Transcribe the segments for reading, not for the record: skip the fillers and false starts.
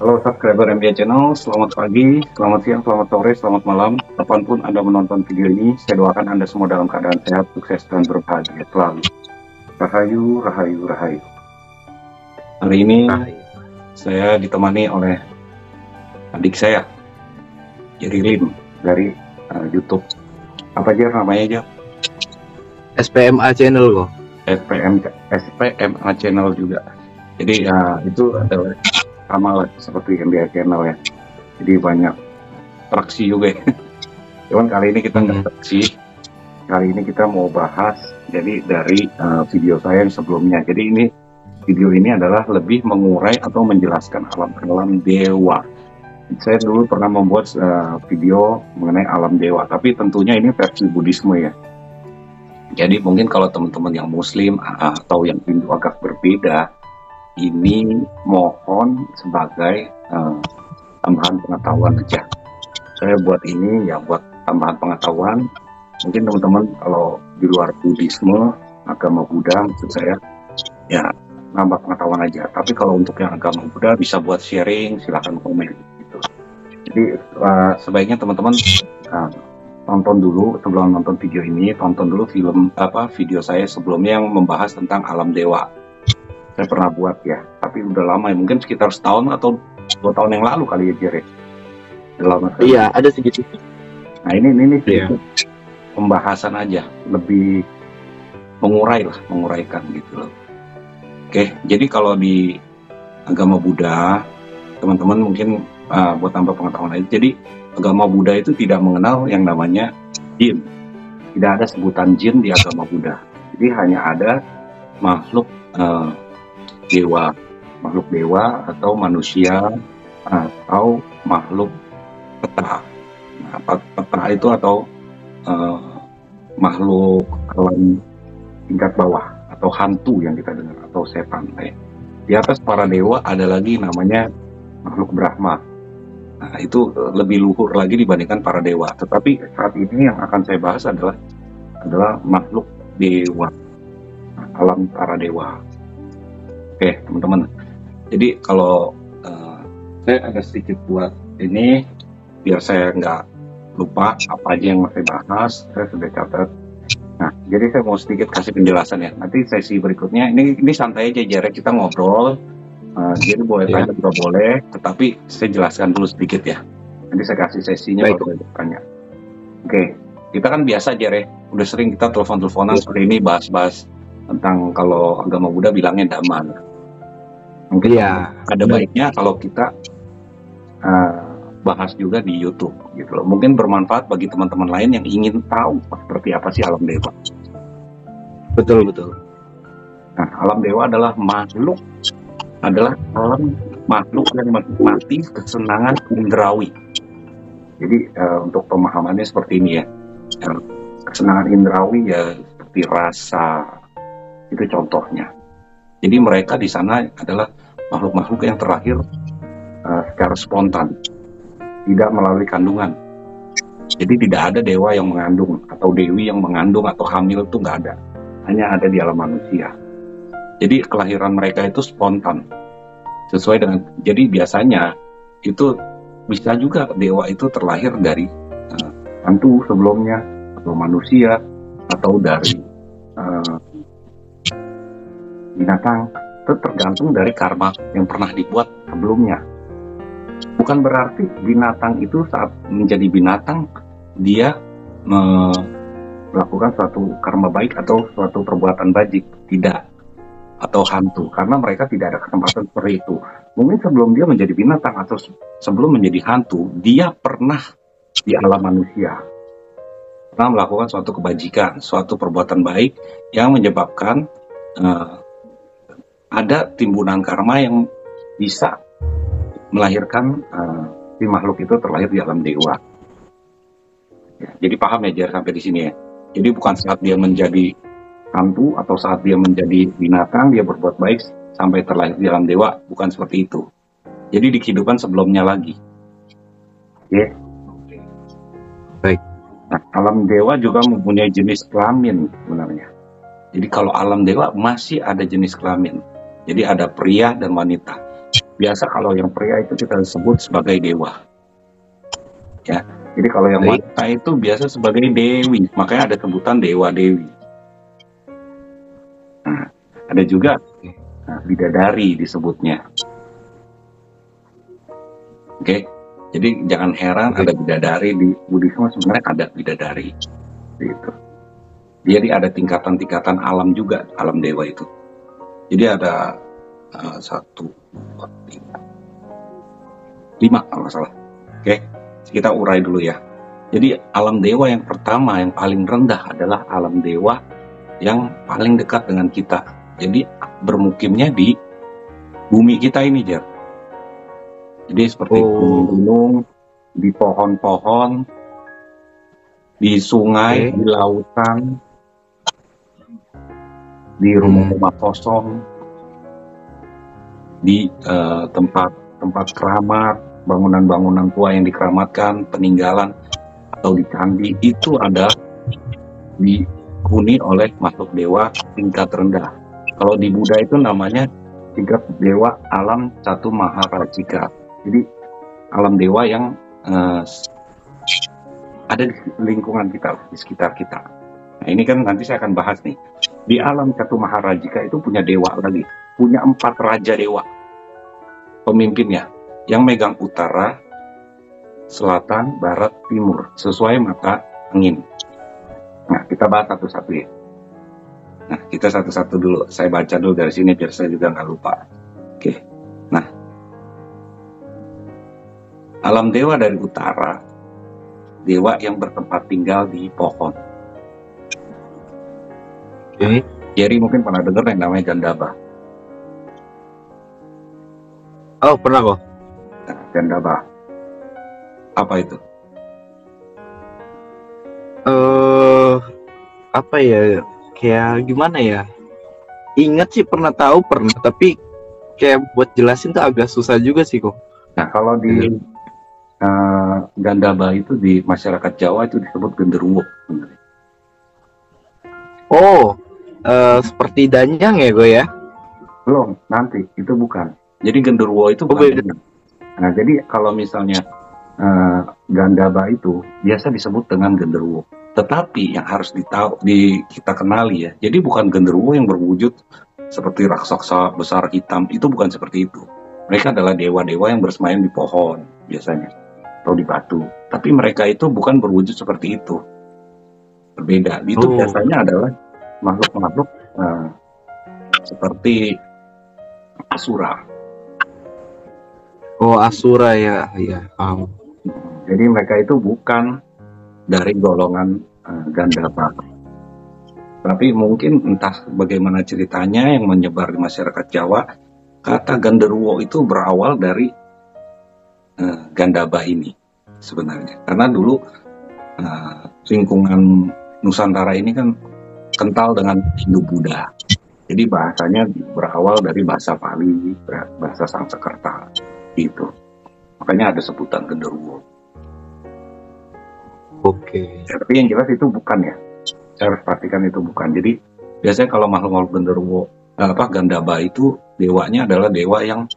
Halo subscriber MBA Channel, selamat pagi, selamat siang, selamat sore, selamat malam. Kapanpun Anda menonton video ini, saya doakan Anda semua dalam keadaan sehat, sukses, dan berbahagia selalu. Rahayu, rahayu, rahayu. Hari ini saya ditemani oleh adik saya, Jerry Lim, dari YouTube. Apa aja namanya aja? SPMA Channel kok. SPMA Channel juga. Jadi itu adalah sama lah seperti MBA Channel ya. Jadi banyak traksi juga ya. Cuman kali ini kita nggak traksi. Kali ini kita mau bahas jadi dari video saya yang sebelumnya. Jadi ini video ini adalah lebih mengurai atau menjelaskan alam dewa. Saya dulu pernah membuat video mengenai alam dewa, tapi tentunya ini versi Buddhisme ya. Jadi mungkin kalau teman-teman yang Muslim atau yang Hindu agak berbeda, ini mohon sebagai tambahan pengetahuan aja. Saya buat ini ya buat tambahan pengetahuan. Mungkin teman-teman kalau di luar Buddhisme, agama Buddha maksud saya, ya nambah pengetahuan aja. Tapi kalau untuk yang agama Buddha bisa buat sharing, silahkan komen gitu. Jadi sebaiknya teman-teman tonton dulu sebelum nonton video ini, tonton dulu video saya sebelumnya yang membahas tentang alam dewa. Saya pernah buat ya, tapi udah lama ya, mungkin sekitar setahun atau 2 tahun yang lalu kali ya Jerry. Udah lama sekali. Iya, ada segitu. Nah ini pembahasan aja, lebih menguraikan gitu loh. Oke, jadi kalau di agama Buddha, teman-teman mungkin buat tambah pengetahuan aja. Jadi agama Buddha itu tidak mengenal yang namanya jin. Tidak ada sebutan jin di agama Buddha. Jadi hanya ada makhluk dewa atau manusia atau makhluk peta. Nah, peta itu atau makhluk alam tingkat bawah atau hantu yang kita dengar atau setan. Di atas para dewa ada lagi namanya makhluk Brahma. Nah, itu lebih luhur lagi dibandingkan para dewa. Tetapi saat ini yang akan saya bahas adalah makhluk dewa, alam para dewa. Oke, teman-teman. Jadi kalau saya ada sedikit buat ini, biar saya nggak lupa apa aja yang mau saya bahas, saya sudah catat. Nah, jadi saya mau sedikit kasih penjelasan ya. Nanti sesi berikutnya, ini santai aja, Jarak kita ngobrol. Jadi boleh tanya juga boleh, tetapi saya jelaskan dulu sedikit ya. Nanti saya kasih sesinya baru saya tanya. Oke, kita kan biasa Jere, udah sering kita telepon-teleponan seperti ini bahas-bahas tentang kalau agama Buddha bilangnya Dhamma. Mungkin ada baiknya kalau kita bahas juga di YouTube gitu loh. Mungkin bermanfaat bagi teman-teman lain yang ingin tahu seperti apa sih alam dewa. Betul. Nah, alam dewa adalah alam makhluk yang menikmati kesenangan indrawi. Jadi untuk pemahamannya seperti ini ya. Kesenangan indrawi ya seperti rasa, itu contohnya. Jadi mereka di sana adalah makhluk-makhluk yang terlahir secara spontan, tidak melalui kandungan. Jadi tidak ada dewa yang mengandung atau dewi yang mengandung atau hamil, itu nggak ada. Hanya ada di alam manusia. Jadi kelahiran mereka itu spontan, sesuai dengan. Jadi biasanya itu bisa juga dewa itu terlahir dari hantu sebelumnya, atau manusia, atau dari binatang. Itu tergantung dari karma yang pernah dibuat sebelumnya. Bukan berarti binatang itu saat menjadi binatang dia melakukan suatu karma baik atau suatu perbuatan bajik, tidak. Atau hantu, karena mereka tidak ada kesempatan seperti itu. Mungkin sebelum dia menjadi binatang atau sebelum menjadi hantu, dia pernah di alam manusia, pernah melakukan suatu kebajikan, suatu perbuatan baik yang menyebabkan ada timbunan karma yang bisa melahirkan si makhluk itu terlahir di alam dewa. Ya, jadi paham ya Jer sampai di sini ya. Jadi bukan saat dia menjadi hantu atau saat dia menjadi binatang dia berbuat baik sampai terlahir di alam dewa, bukan seperti itu. Jadi di kehidupan sebelumnya lagi. Oke. Baik. Nah, alam dewa juga mempunyai jenis kelamin sebenarnya. Jadi kalau alam dewa masih ada jenis kelamin. Jadi ada pria dan wanita. biasa kalau yang pria itu kita sebut sebagai dewa. Ya, jadi kalau yang Baik. wanita itu biasa sebagai dewi, makanya ada sebutan dewa dewi. Nah, ada juga bidadari disebutnya. Oke, jadi jangan heran Oke. ada bidadari di Buddhisme, sebenarnya ada bidadari. Gitu. Jadi ada tingkatan-tingkatan alam juga, alam dewa itu. Jadi ada 1, 2, 3, 5 kalau nggak salah. Oke, kita urai dulu ya. Jadi alam dewa yang pertama, yang paling rendah adalah alam dewa yang paling dekat dengan kita. Jadi bermukimnya di bumi kita ini, Jer. Jadi seperti gunung-gunung, di pohon-pohon, di sungai, Oke. di lautan, di rumah-rumah kosong, di tempat keramat, bangunan-bangunan tua yang dikeramatkan, peninggalan atau di candi, itu ada dihuni oleh makhluk dewa tingkat rendah. Kalau di Buddha itu namanya tingkat dewa alam Catu Maharajika. Jadi alam dewa yang ada di lingkungan kita, di sekitar kita. Nah ini kan nanti saya akan bahas nih. Di alam Catu Maharajika itu punya dewa lagi, punya 4 raja dewa pemimpinnya, yang megang utara, selatan, barat, timur, sesuai mata angin. Nah kita bahas satu-satu ya. Nah kita satu-satu dulu, saya baca dulu dari sini biar saya juga nggak lupa. Oke, nah alam dewa dari utara, dewa yang bertempat tinggal di pohon. Oke. Jerry mungkin pernah dengar yang namanya Gandaba. Oh, pernah kok. Nah, Gandaba. Apa itu? Apa ya? Kayak gimana ya? Ingat sih pernah tahu pernah, tapi kayak buat jelasin tuh agak susah juga sih kok. Nah, kalau di Gandaba itu di masyarakat Jawa itu disebut genderuwo. Oh, seperti Danyang ya gue ya? Belum, nanti itu bukan. Jadi genderuwo itu Oh, bukan. beda. Nah, jadi kalau misalnya Gandaba itu biasa disebut dengan genderuwo. Tetapi yang harus kita kenali ya, jadi bukan genderuwo yang berwujud seperti raksasa besar hitam, itu bukan seperti itu. Mereka adalah dewa-dewa yang bersemayam di pohon biasanya, atau di batu. Tapi mereka itu bukan berwujud seperti itu. Berbeda. Itu biasanya adalah makhluk-makhluk seperti Asura. Oh, Asura ya, ya. Jadi mereka itu bukan dari golongan Gandaba. Tapi mungkin entah bagaimana ceritanya yang menyebar di masyarakat Jawa, kata genderuwo itu berawal dari Gandaba ini sebenarnya. Karena dulu lingkungan Nusantara ini kan kental dengan Hindu-Buddha. Jadi bahasanya berawal dari bahasa Pali, bahasa Sanskerta gitu. Makanya ada sebutan genderuwo. Oke. Tapi yang jelas itu bukan ya. Saya harus pastikan itu bukan. Jadi biasanya kalau makhluk-makhluk genderuwo, Gandaba itu dewanya adalah dewa yang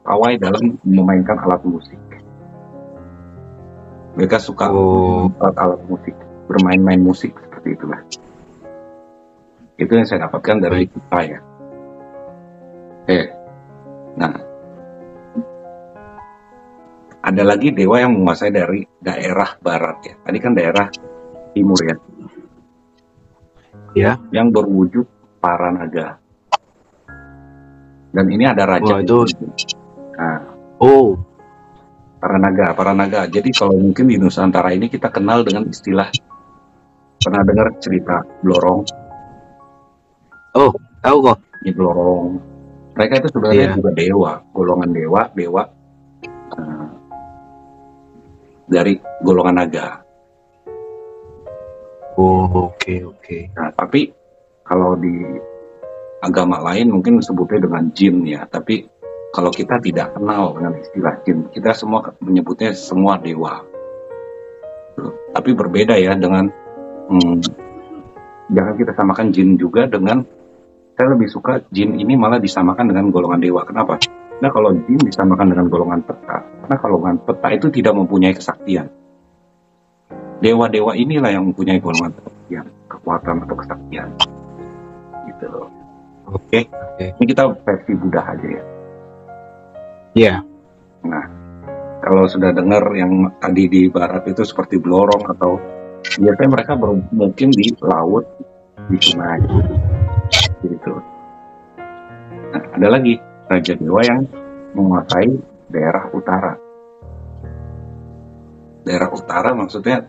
pawai dalam memainkan alat musik. Mereka suka alat musik, bermain-main musik seperti itulah. Itu yang saya dapatkan dari kita ya. Nah, ada lagi dewa yang menguasai dari daerah barat ya. Tadi kan daerah timur ya. Ya. Yang berwujud Paranaga. Dan ini ada raja. Nah, Paranaga. Jadi kalau mungkin di Nusantara ini kita kenal dengan istilah, pernah dengar cerita Blorong? Oh, tahu kok. Ini Blorong. Mereka itu sebenarnya juga dewa, golongan dewa dari golongan naga. Oh, oke. Nah, tapi kalau di agama lain mungkin sebutnya dengan jin ya. Tapi kalau kita tidak kenal dengan istilah jin, kita semua menyebutnya semua dewa. Tapi berbeda ya dengan jangan kita samakan jin juga dengan Saya lebih suka jin ini malah disamakan dengan golongan dewa. Kenapa? Nah, kalau jin disamakan dengan golongan peta, karena golongan peta itu tidak mempunyai kesaktian. Dewa-dewa inilah yang mempunyai golongan kesaktian, kekuatan atau kesaktian. Gitu loh. Oke. Ini kita versi Buddha aja ya. Iya. Nah, kalau sudah dengar yang tadi di barat itu seperti Blorong atau biasanya mereka bermukim di laut, di sungai, gitu. Nah, ada lagi raja dewa yang menguasai daerah utara. Daerah utara maksudnya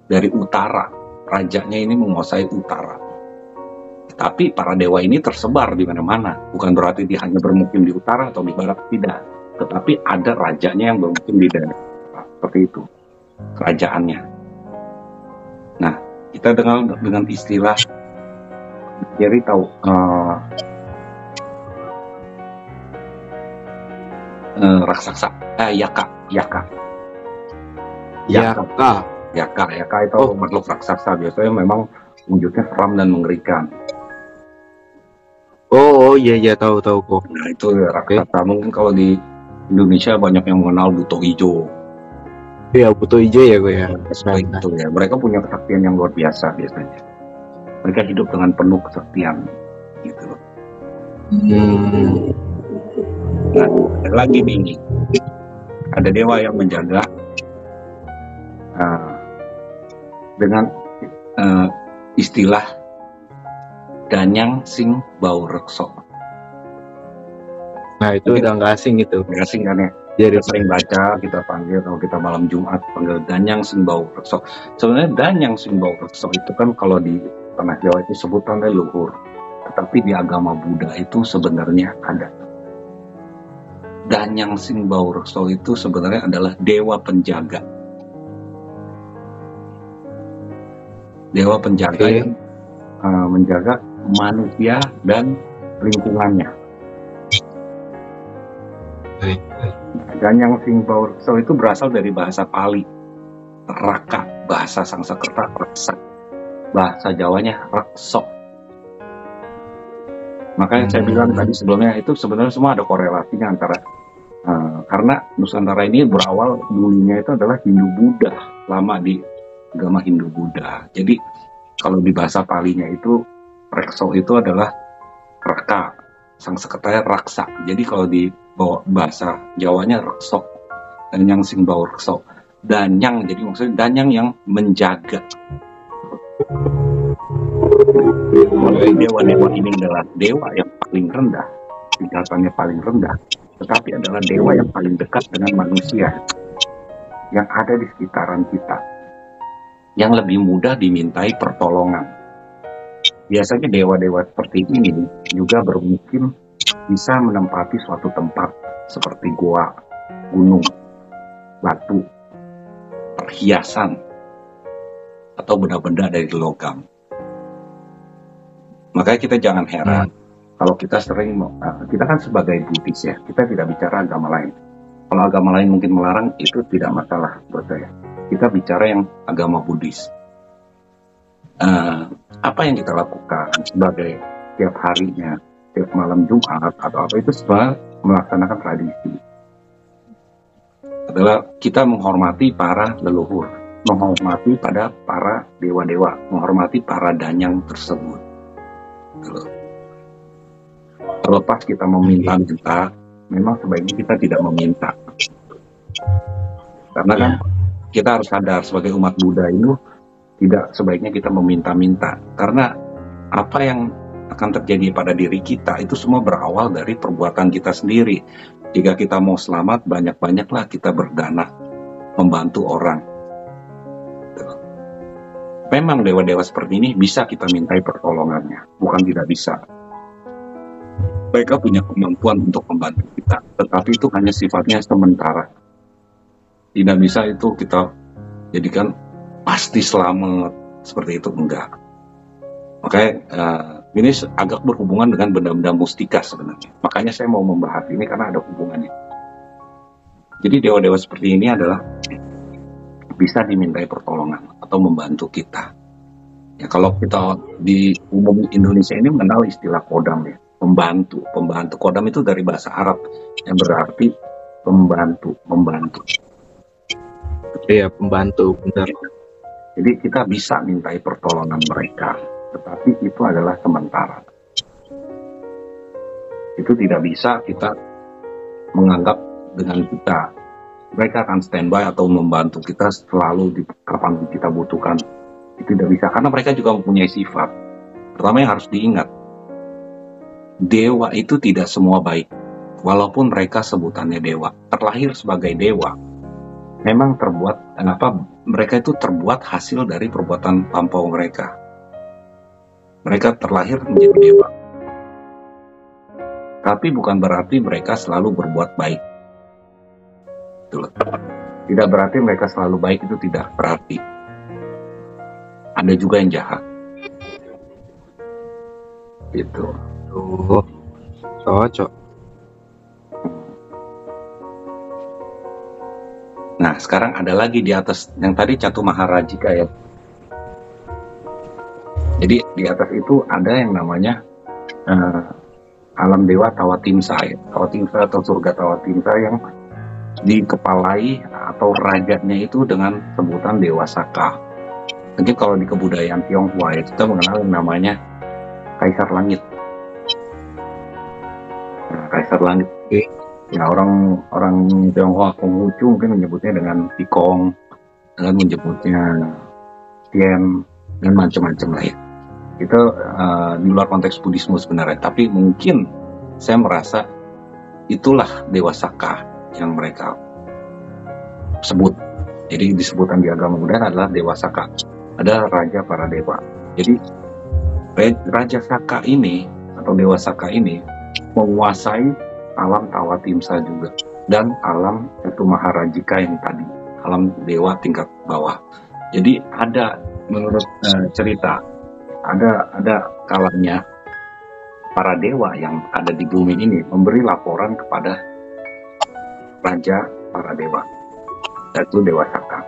dari utara, rajanya ini menguasai utara. Tapi para dewa ini tersebar di mana-mana. Bukan berarti dia hanya bermukim di utara atau di barat, tidak. Tetapi ada rajanya yang bermukim di daerah seperti itu, kerajaannya. Nah, kita dengan istilah, jadi tahu raksasa, yaka itu makhluk raksasa, biasanya memang wujudnya seram dan mengerikan. Oh iya tahu kok. Nah, itu raksasa. Mungkin kalau di Indonesia banyak yang mengenal Buto Ijo. Iya, Buto Ijo ya gue ya. Seperti itu ya. Mereka punya kesaktian yang luar biasa biasanya. Mereka hidup dengan penuh kesaktian, gitu loh. Nah, ada lagi nih. Ada dewa yang menjaga dengan istilah Danyang Sing Bau Rekso. Nah, itu udah nggak asing gitu. Nggak asing kan ya? Jadi kita sering baca, kita panggil, kalau kita malam Jumat panggil Danyang Sing Bau Rekso. Sebenarnya Danyang Sing Bau Rekso itu kan kalau di tanah Jawa itu sebutannya leluhur. Tetapi di agama Buddha itu sebenarnya ada. Danyang Sing Bau Rekso itu sebenarnya adalah dewa penjaga. Dewa penjaga yang menjaga manusia dan lingkungannya. Danyang Sing Bau Rekso itu berasal dari bahasa Pali, Raka, bahasa Sanskerta Raksa, bahasa Jawanya Rekso. Makanya saya bilang tadi sebelumnya itu sebenarnya semua ada korelasinya antara karena Nusantara ini berawal dulunya itu adalah Hindu Buddha, lama di agama Hindu Buddha. Jadi kalau di bahasa Palinya itu Rekso itu adalah Raka, Sanskertanya Raksa. Jadi kalau di bahasa Jawanya Rekso, Danyang Sing Bau Rekso. Danyang, jadi maksudnya Danyang yang menjaga. Dewa-dewa ini adalah dewa yang paling rendah, tingkatannya paling rendah, tetapi adalah dewa yang paling dekat dengan manusia yang ada di sekitaran kita, yang lebih mudah dimintai pertolongan. Biasanya dewa-dewa seperti ini juga bermukim bisa menempati suatu tempat seperti goa, gunung, batu, perhiasan, atau benda-benda dari logam. Makanya kita jangan heran kalau kita sering, kita kan sebagai Buddhis ya, kita tidak bicara agama lain. Kalau agama lain mungkin melarang, itu tidak masalah buat saya. Kita bicara yang agama Buddhis. Apa yang kita lakukan sebagai tiap harinya, tiap malam Jumat atau apa, itu sebenarnya melaksanakan tradisi. Adalah kita menghormati para leluhur, menghormati pada para dewa-dewa, menghormati para danyang tersebut. Terlepas kita meminta-minta, memang sebaiknya kita tidak meminta. Karena kan kita harus sadar sebagai umat Buddha itu tidak sebaiknya kita meminta-minta. Karena apa yang akan terjadi pada diri kita itu semua berawal dari perbuatan kita sendiri. Jika kita mau selamat, banyak-banyaklah kita berdana, membantu orang. Memang dewa-dewa seperti ini bisa kita mintai pertolongannya, bukan tidak bisa. Mereka punya kemampuan untuk membantu kita, tetapi itu hanya sifatnya sementara. Tidak bisa itu kita jadikan pasti selamat, seperti itu, enggak. Makanya ini agak berhubungan dengan benda-benda mustika sebenarnya. Makanya saya mau membahas ini karena ada hubungannya. Jadi dewa-dewa seperti ini adalah bisa dimintai pertolongan atau membantu kita. Ya kalau kita di umum Indonesia ini mengenal istilah kodam ya, pembantu. Pembantu kodam itu dari bahasa Arab yang berarti pembantu, membantu. Iya, pembantu, benar. Jadi kita bisa mintai pertolongan mereka, tetapi itu adalah sementara. Itu tidak bisa kita menganggap dengan kita mereka akan standby atau membantu kita selalu di kapan kita butuhkan. Itu tidak bisa karena mereka juga mempunyai sifat. Pertama yang harus diingat, dewa itu tidak semua baik. Walaupun mereka sebutannya dewa, terlahir sebagai dewa, memang mereka itu terbuat hasil dari perbuatan lampau mereka. Mereka terlahir menjadi dewa. Tapi bukan berarti mereka selalu berbuat baik. Tidak berarti mereka selalu baik, itu tidak berarti. Ada juga yang jahat. Gitu. Cocok. Nah, sekarang ada lagi di atas yang tadi Catu Maharajika ya. Jadi di atas itu ada yang namanya alam dewa Tawatimsa ya. Tawatimsa atau surga Tawatimsa yang dikepalai atau rajanya itu dengan sebutan Dewa Saka. Mungkin kalau di kebudayaan Tionghoa ya, kita mengenal yang namanya Kaisar Langit. Nah, Kaisar Langit. Ya orang Tionghoa Konghucu mungkin menyebutnya dengan Tikong, dengan menyebutnya Tien, dan macam-macam lah ya. Itu di luar konteks Buddhisme sebenarnya, tapi mungkin saya merasa itulah Dewa Saka yang mereka sebut. Jadi disebutkan di agama Buddha adalah Dewa Saka. Ada raja para dewa. Jadi Raja Saka ini atau Dewa Saka ini menguasai alam Tawatimsa juga dan alam Catu Maharajika yang tadi, alam dewa tingkat bawah. Jadi ada menurut cerita ada kalanya para dewa yang ada di bumi ini memberi laporan kepada raja para dewa, yaitu Dewa Saka.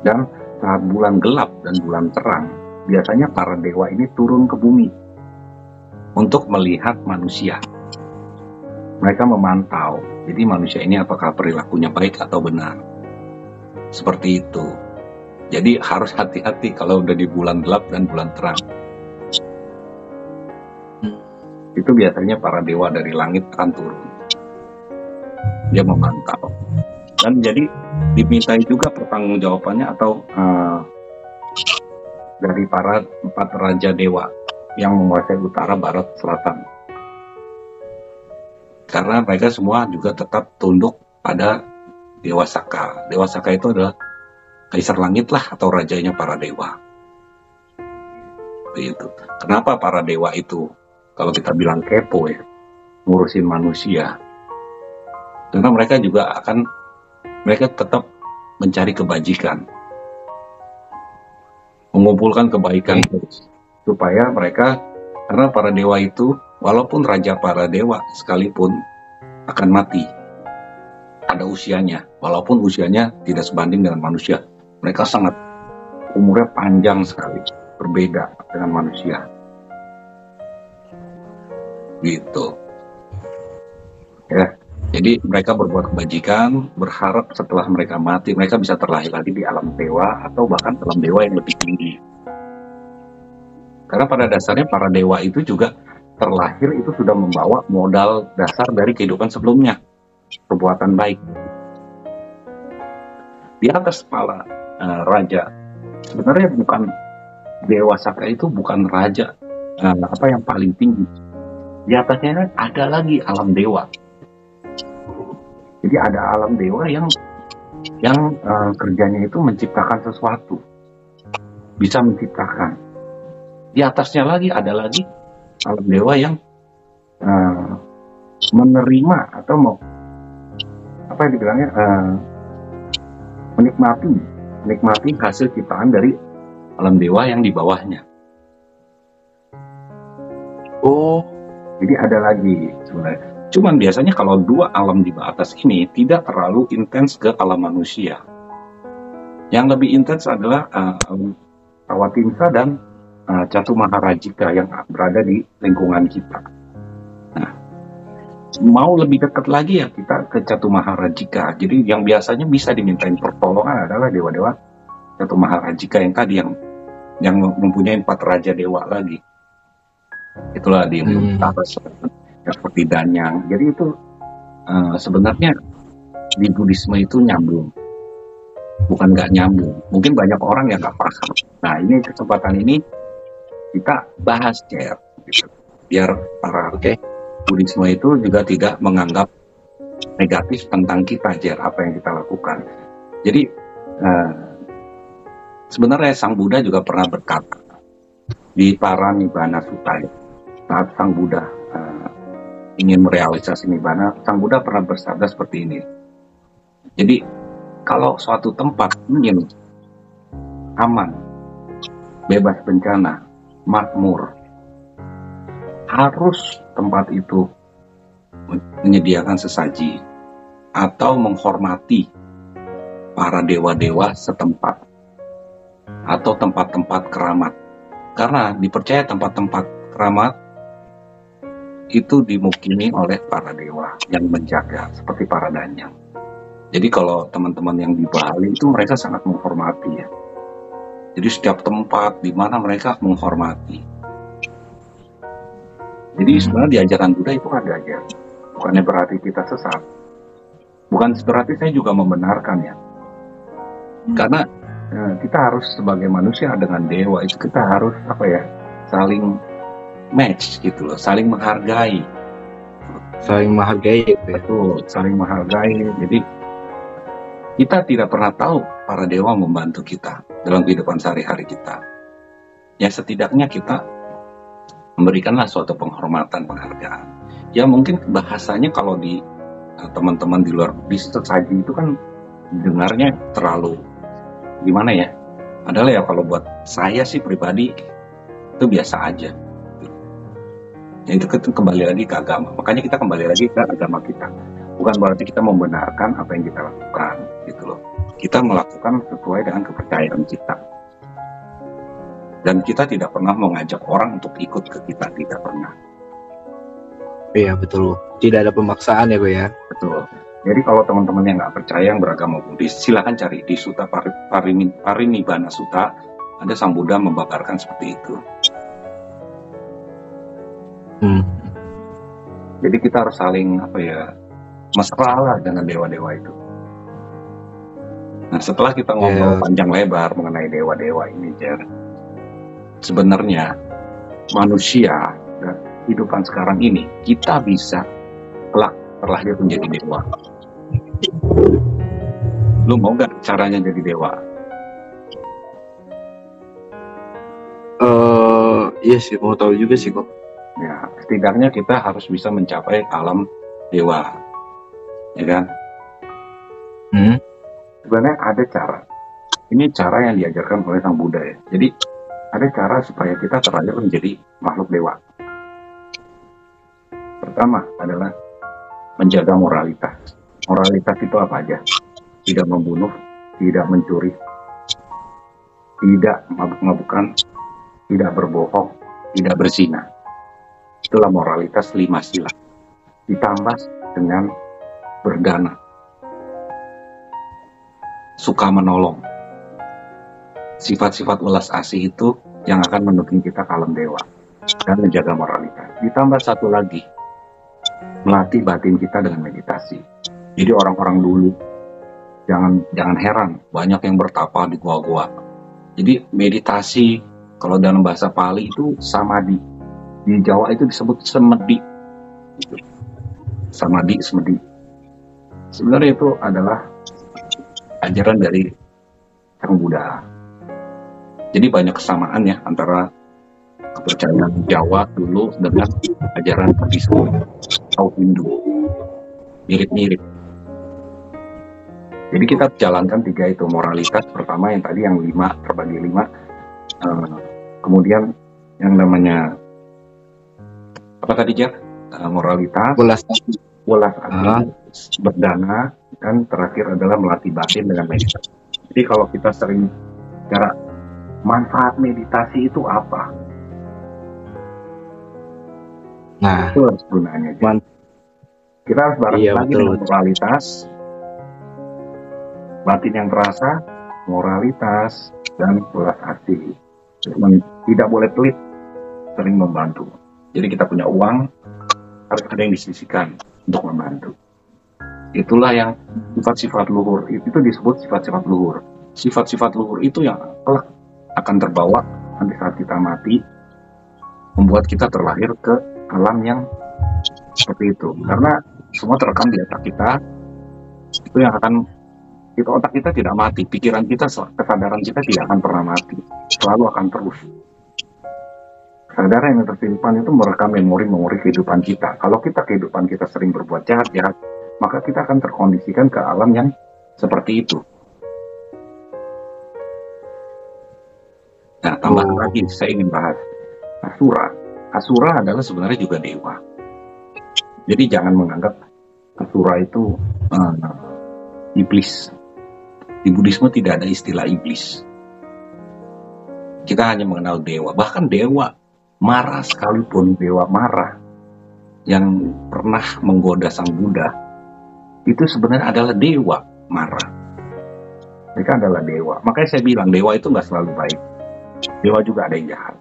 Dan saat bulan gelap dan bulan terang, biasanya para dewa ini turun ke bumi untuk melihat manusia. Mereka memantau, jadi manusia ini apakah perilakunya baik atau benar. Seperti itu. Jadi harus hati-hati kalau udah di bulan gelap dan bulan terang. Itu biasanya para dewa dari langit akan turun. Dia memantau. Dan jadi dimintai juga pertanggungjawabannya atau dari para 4 raja dewa yang menguasai utara, barat, selatan. Karena mereka semua juga tetap tunduk pada Dewa Saka. Dewa Saka itu adalah Kaisar Langit lah atau rajanya para dewa. Begitu. Kenapa para dewa itu, kalau kita bilang kepo ya, ngurusin manusia? Karena mereka tetap mencari kebajikan, mengumpulkan kebaikan supaya mereka, karena para dewa itu walaupun raja para dewa sekalipun akan mati, ada usianya, walaupun usianya tidak sebanding dengan manusia, mereka sangat umurnya panjang sekali, berbeda dengan manusia gitu ya. Jadi mereka berbuat kebajikan, berharap setelah mereka mati, mereka bisa terlahir lagi di alam dewa atau bahkan alam dewa yang lebih tinggi. Karena pada dasarnya para dewa itu juga terlahir itu sudah membawa modal dasar dari kehidupan sebelumnya, perbuatan baik. Di atas kepala raja, sebenarnya bukan Dewa Saka itu bukan raja yang paling tinggi. Di atasnya ada lagi alam dewa. Jadi ada alam dewa yang kerjanya itu menciptakan sesuatu, bisa menciptakan. Di atasnya lagi ada lagi alam dewa yang menerima atau menikmati hasil ciptaan dari alam dewa yang di bawahnya. Oh, jadi ada lagi sebenarnya. Cuman biasanya kalau 2 alam di atas ini tidak terlalu intens ke alam manusia. Yang lebih intens adalah Tawatimsa dan Catu Maharajika yang berada di lingkungan kita. Nah, mau lebih dekat lagi ya kita ke Catu Maharajika. Jadi yang biasanya bisa dimintain pertolongan adalah dewa-dewa Catu Maharajika yang tadi yang mempunyai 4 raja dewa lagi. Itulah di seperti Danyang. Jadi itu sebenarnya di Buddhisme itu nyambung, bukan nggak nyambung. Mungkin banyak orang yang nggak paham. Nah, ini kesempatan ini kita bahas gitu. Biar para Buddhisme itu juga tidak menganggap negatif tentang kita, apa yang kita lakukan. Jadi sebenarnya Sang Buddha juga pernah berkata di Paranibbana Sutta, saat Sang Buddha ingin merealisasi Nibbana, Sang Buddha pernah bersabda seperti ini. Jadi kalau suatu tempat ingin aman, bebas bencana, makmur, harus tempat itu menyediakan sesaji atau menghormati para dewa-dewa setempat atau tempat-tempat keramat. Karena dipercaya tempat-tempat keramat itu dimukimi oleh para dewa yang menjaga, seperti para Danyang. Jadi kalau teman-teman yang di Bali itu mereka sangat menghormati ya. Jadi setiap tempat di mana mereka menghormati. Jadi sebenarnya di ajaran Buddha itu ada aja. Bukannya berarti kita sesat. Bukan berarti saya juga membenarkan ya. Karena kita harus sebagai manusia dengan dewa itu kita harus saling match gitu loh, saling menghargai. Saling menghargai gitu ya. Betul, saling menghargai. Jadi kita tidak pernah tahu para dewa membantu kita dalam kehidupan sehari-hari kita. Ya setidaknya kita memberikanlah suatu penghormatan, penghargaan. Ya mungkin bahasanya kalau di teman-teman di luar sesaji itu kan dengarnya terlalu gimana ya? Adalah ya kalau buat saya sih pribadi itu biasa aja. Ya itu kembali lagi ke agama. Makanya kita kembali lagi ke agama kita. Bukan berarti kita membenarkan apa yang kita lakukan, gitu loh. Kita melakukan sesuai dengan kepercayaan kita. Dan kita tidak pernah mengajak orang untuk ikut ke kita, tidak pernah. Iya betul. Tidak ada pemaksaan ya, ya. Betul. Jadi kalau teman-teman yang nggak percaya yang beragama Buddhis, silakan cari di Sutta Parinibbana Sutta. Ada Sang Buddha membabarkan seperti itu. Jadi kita harus saling mesra lah dengan dewa-dewa itu. Nah setelah kita ngobrol panjang lebar mengenai dewa-dewa ini, sebenarnya manusia dan kehidupan sekarang ini kita bisa kelak terlahir menjadi dewa. Lu mau gak caranya jadi dewa? Iya sih, mau tahu juga sih kok. Ya, setidaknya kita harus bisa mencapai alam dewa, ya kan? Sebenarnya ada cara. Ini cara yang diajarkan oleh Sang Buddha ya. Jadi ada cara supaya kita terlahir menjadi makhluk dewa. Pertama adalah menjaga moralitas. Moralitas itu apa aja? Tidak membunuh, tidak mencuri, tidak mabuk-mabukan, tidak berbohong, tidak berzina. Itulah moralitas 5 sila. Ditambah dengan berdana, suka menolong. Sifat-sifat welas asih itu yang akan menuntun kita ke alam dewa dan menjaga moralitas. Ditambah satu lagi, melatih batin kita dengan meditasi. Jadi orang-orang dulu jangan heran banyak yang bertapa di gua-gua. Jadi meditasi kalau dalam bahasa Pali itu samadhi. Di Jawa itu disebut semedi. Samadhi, semedi. Sebenarnya itu adalah ajaran dari Sang Buddha. Jadi banyak kesamaan ya antara kepercayaan Jawa dulu dengan ajaran Buddhisme atau Hindu. Mirip-mirip. Jadi kita jalankan 3 itu. Moralitas pertama yang tadi yang 5 terbagi 5. Kemudian yang namanya apa tadi moralitas, welas asih, berdana, dan terakhir adalah melatih batin dengan meditasi. Jadi kalau kita sering cara manfaat meditasi itu apa? Nah, Itu harus gunanya. Kita harus bareng iya, lagi betul, dengan betul. moralitas, batin yang terasa, moralitas, dan belas asih. Tidak boleh pelit, sering membantu. Jadi kita punya uang, harus ada yang disisihkan untuk membantu. Itulah yang sifat-sifat luhur. Itu disebut sifat-sifat luhur. Sifat-sifat luhur itu yang kelak akan terbawa nanti saat kita mati, membuat kita terlahir ke alam yang seperti itu. Karena semua terekam di otak kita, itu yang akan itu otak kita tidak mati, pikiran kita, kesadaran kita tidak akan pernah mati, selalu akan terus. Kesadaran yang tersimpan itu merekam memori-memori kehidupan kita. Kalau kehidupan kita sering berbuat jahat, maka kita akan terkondisikan ke alam yang seperti itu. Nah, tambahan lagi saya ingin bahas Asura. Asura adalah sebenarnya juga dewa. Jadi jangan menganggap Asura itu iblis. Di Buddhisme tidak ada istilah iblis. Kita hanya mengenal dewa. Bahkan dewa marah sekalipun, dewa marah yang pernah menggoda Sang Buddha, itu sebenarnya adalah dewa marah. Mereka adalah dewa. Makanya saya bilang dewa itu nggak selalu baik. Dewa juga ada yang jahat.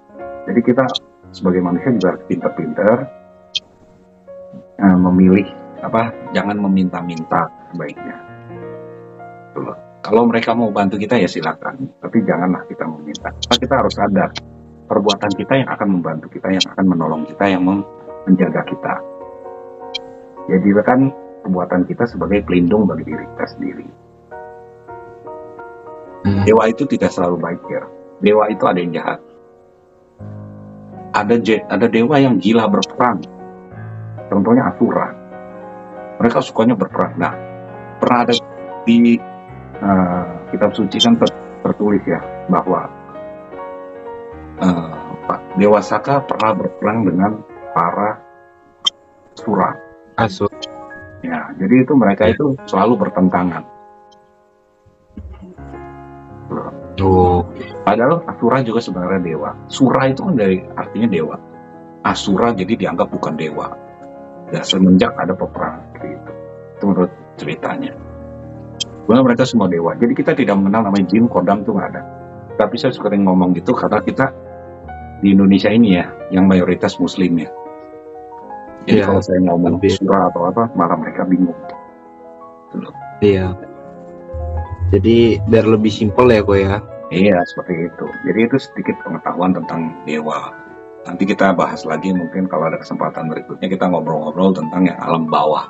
Jadi kita sebagai manusia juga harus pintar-pintar memilih jangan meminta-minta sebaiknya. Betul. Kalau mereka mau bantu kita ya silakan, tapi janganlah kita meminta. Karena kita harus sadar perbuatan kita yang akan membantu kita, yang akan menolong kita, yang menjaga kita. Jadi kan perbuatan kita sebagai pelindung bagi diri kita sendiri. Dewa itu tidak selalu baik ya. Dewa itu ada yang jahat. Ada dewa yang gila berperang. Contohnya Asura. Mereka sukanya berperang. Nah, pernah ada di kitab suci kan tertulis ya bahwa Dewa Saka pernah berperang dengan para Asura. Ya, jadi itu mereka itu selalu bertentangan. Padahal Asura juga sebenarnya dewa. Sura itu kan dari artinya dewa. Asura jadi dianggap bukan dewa. Ya, semenjak ada peperangan seperti itu. Itu menurut ceritanya. Sebenarnya mereka semua dewa. Jadi kita tidak mengenal namanya jin, kodam itu nggak ada. Tapi saya sering ngomong gitu karena kita di Indonesia ini ya, yang mayoritas Muslim ya. Jadi kalau saya ngomong Asura atau apa, malah mereka bingung. Iya. Jadi biar lebih simpel ya kok ya. Iya, seperti itu. Jadi itu sedikit pengetahuan tentang dewa. Nanti kita bahas lagi mungkin kalau ada kesempatan berikutnya kita ngobrol-ngobrol tentang yang alam bawah.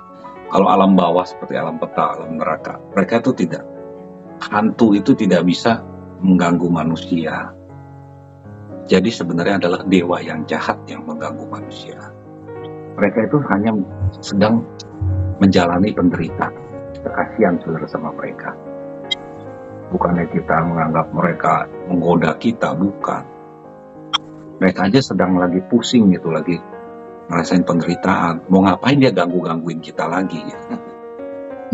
Kalau alam bawah seperti alam peta, alam neraka, mereka itu tidak, hantu itu tidak bisa mengganggu manusia. Jadi sebenarnya adalah dewa yang jahat yang mengganggu manusia. Mereka itu hanya sedang menjalani penderitaan. Kita kasihan saudara sama mereka. Bukannya kita menganggap mereka menggoda kita, bukan. Mereka aja sedang lagi pusing gitu, lagi ngerasain penderitaan. Mau ngapain dia gangguin kita lagi?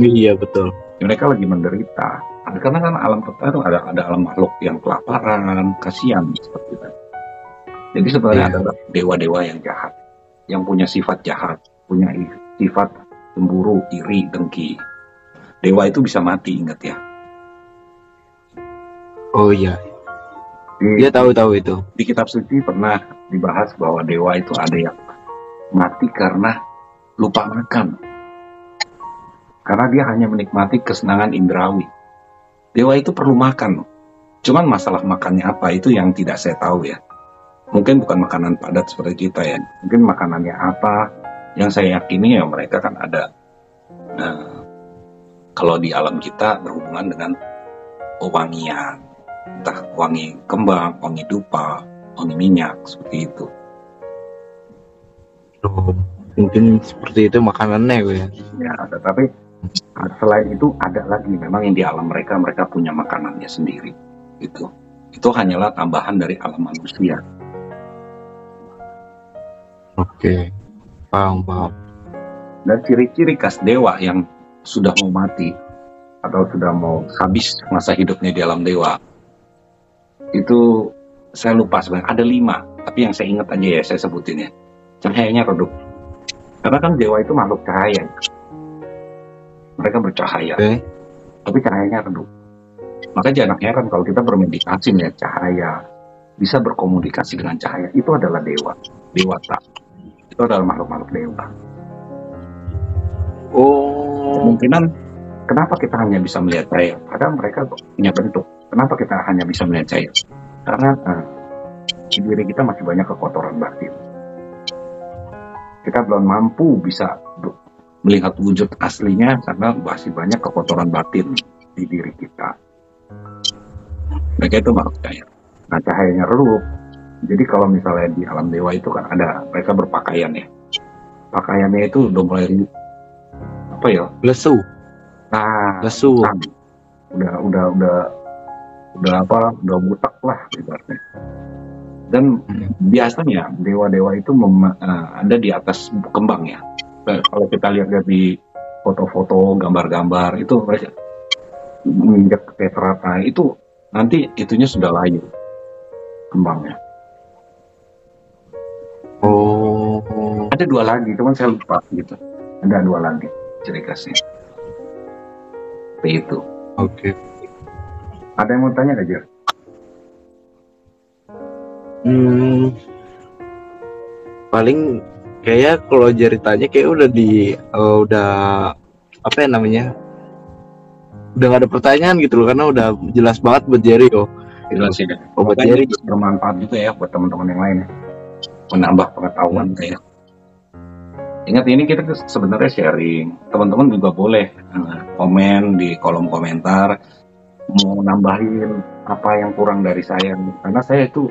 Iya, betul. Mereka lagi menderita. Karena kan alam peta itu ada alam makhluk yang kelaparan, kasihan seperti itu. Jadi sebenarnya adalah dewa-dewa yang jahat, yang punya sifat jahat, punya sifat cemburu, iri, dengki. Dewa itu bisa mati, ingat ya. Oh iya. Dia tahu itu. Di kitab suci pernah dibahas bahwa dewa itu ada yang mati karena lupa makan. Karena dia hanya menikmati kesenangan indrawi. Dewa itu perlu makan. Cuman masalah makannya apa itu yang tidak saya tahu ya. Mungkin bukan makanan padat seperti kita ya. Mungkin makanannya apa. Yang saya yakini ya mereka kan ada. Kalau di alam kita berhubungan dengan pewangian. Entah wangi kembang, wangi dupa, wangi minyak, seperti itu. Mungkin seperti itu makanannya gue ya. Ya, tetapi selain itu ada lagi memang yang di alam mereka punya makanannya sendiri. Itu hanyalah tambahan dari alam manusia. Oke, paham. Dan ciri-ciri khas dewa yang sudah mau mati atau sudah mau habis masa hidupnya di alam dewa, itu saya lupa sebenarnya ada 5, tapi yang saya ingat aja ya saya sebutin ya. Cahayanya redup. Karena kan dewa itu makhluk cahaya. Mereka bercahaya, Oke. tapi cahayanya redup. Maka jangan heran kalau kita bermeditasi melihat cahaya, bisa berkomunikasi dengan cahaya, itu adalah dewa, dewata. Itu adalah makhluk-makhluk dewa. Oh, Kemungkinan kenapa kita hanya bisa melihat cahaya? Padahal mereka punya bentuk. Kenapa kita hanya bisa melihat cahaya? Karena di diri kita masih banyak kekotoran batin. Kita belum mampu bisa melihat wujud aslinya karena masih banyak kekotoran batin di diri kita. Mereka itu makhluk cahaya. Nah, cahayanya redup. Jadi kalau misalnya di alam dewa itu kan ada mereka berpakaian ya. Pakaiannya itu udah mulai apa ya? lesu. Nah, Lesu. udah butek lah ibaratnya. Dan biasanya dewa-dewa itu ada di atas kembang ya. Kalau kita lihat di foto-foto, gambar-gambar itu mereka menginjak tetrata itu nanti itunya sudah layu kembangnya. Oh, Ada 2 lagi, cuman saya lupa gitu. Ada 2 lagi ciri khasnya. Seperti itu. oke. Ada yang mau tanya nggak, Jer? Paling kayak kalau ceritanya kayak udah apa ya namanya? Udah gak ada pertanyaan gitu loh, karena udah jelas banget buat Jerry kok. Jelas ya. Oh, buat Makanya Jerry. bermanfaat juga ya buat teman-teman yang lain ya. Menambah pengetahuan kayak. Ingat ini kita sebenarnya sharing. Teman-teman juga boleh komen di kolom komentar mau nambahin apa yang kurang dari saya. Karena saya itu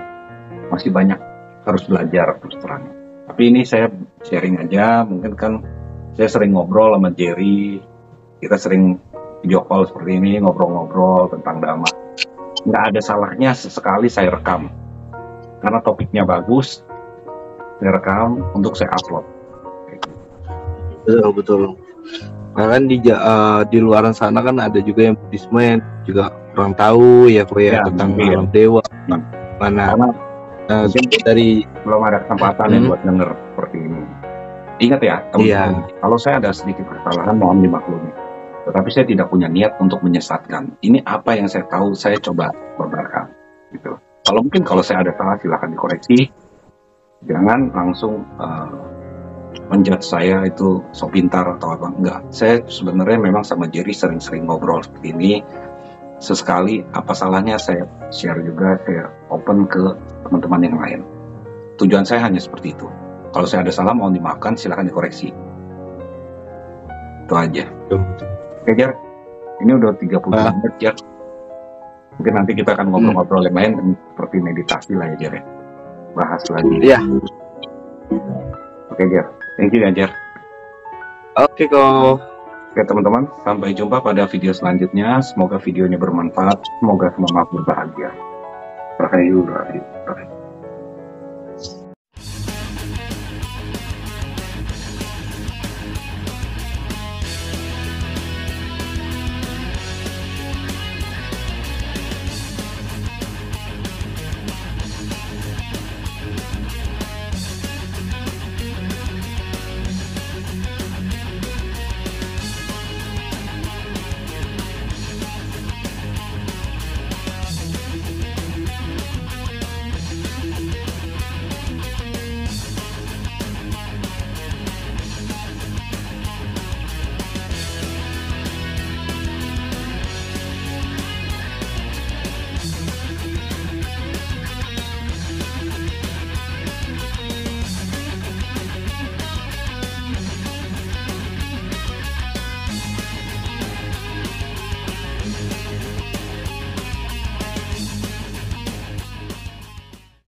masih banyak harus belajar terus terang. Tapi ini saya sharing aja. Mungkin kan saya sering ngobrol sama Jerry. Kita sering video call seperti ini, ngobrol-ngobrol tentang dhamma. Nggak ada salahnya sesekali saya rekam. Karena topiknya bagus, saya rekam untuk saya upload. Betul. Nah kan di luaran sana kan ada juga yang Buddhisme yang juga kurang tahu ya kok ya, tentang iya. alam dewa. Nah, Mana mungkin dari belum ada kesempatan ya buat denger seperti ini. Ingat ya teman-teman, kalau saya ada sedikit kesalahan mohon dimaklumi. Tetapi saya tidak punya niat untuk menyesatkan. Ini apa yang saya tahu, saya coba berbarkan. Gitu. Kalau saya ada salah silahkan dikoreksi. Jangan langsung menjudge saya itu so pintar atau apa. Enggak. Saya sebenarnya memang sama Jerry sering-sering ngobrol seperti ini. Sesekali apa salahnya saya share juga, saya open ke teman-teman yang lain. Tujuan saya hanya seperti itu. Kalau saya ada salah mohon dimaafkan, silahkan dikoreksi. Itu aja. Oke, Jar. Ini udah 30 menit, Jar. Mungkin nanti kita akan ngobrol-ngobrol yang lain seperti meditasi lah ya, Jar. Bahas lagi. Iya. Oke, Jar. Thank you ya, Jar. Oke kok. Oke, teman-teman. Sampai jumpa pada video selanjutnya. Semoga videonya bermanfaat. Semoga semua makhluk berbahagia. Rahayu.